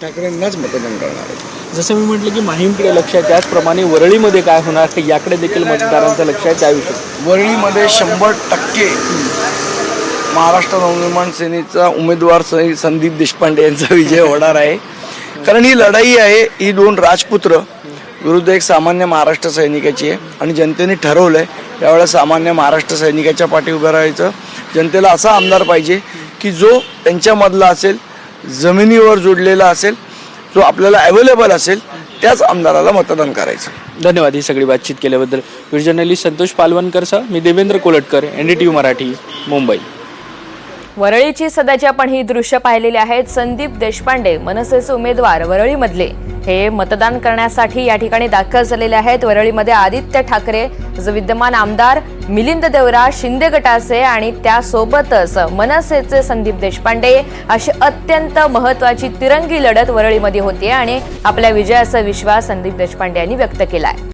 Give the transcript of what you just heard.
ठाकरेंनाच मतदान करणार आहे। जसं मी म्हटलं की माहीमकडे लक्ष आहे, त्याचप्रमाणे वरळीमध्ये काय होणार याकडे देखील मतदारांचं लक्ष आहे। त्याविषयी वरळीमध्ये 100% महाराष्ट्र नवनिर्माण सेनेचा उमेदवार संदीप देशपांडे यांचा विजय होणार आहे। कारण ही लढाई आहे, ही दोन राजपुत्र विरुद्ध एक सामान्य महाराष्ट्र सैनिकाची आहे आणि जनतेने ठरवलं आहे यावेळेला सामान्य महाराष्ट्र सैनिकाच्या पाठी उभं राहायचं। जनतेला असा आमदार पाहिजे की जो त्यांच्यामधला असेल, जमिनीवर जोडलेला असेल, जो आपल्याला अवेलेबल असेल, त्याच आमदाराला मतदान करायचं। धन्यवाद ही सगळी बातचीत केल्याबद्दल। व्हिडिओ जर्नलिस्ट संतोष पालवणकरसह मी देवेंद्र कोलटकर, NDTV मराठी, मुंबई। वरळीची सध्याची आपण ही दृश्य पाहिलेली आहेत। संदीप देशपांडे मनसेचे उमेदवार वरळीमधले हे मतदान करण्यासाठी या ठिकाणी दाखल झालेले आहेत। वरळीमध्ये आदित्य ठाकरे जो विद्यमान आमदार, मिलिंद देवरा शिंदे गटाचे आणि त्यासोबतच मनसेचे संदीप देशपांडे अशी अत्यंत महत्त्वाची तिरंगी लढत वरळीमध्ये होती आणि आपल्या विजयाचा विश्वास संदीप देशपांडे यांनी व्यक्त केला आहे।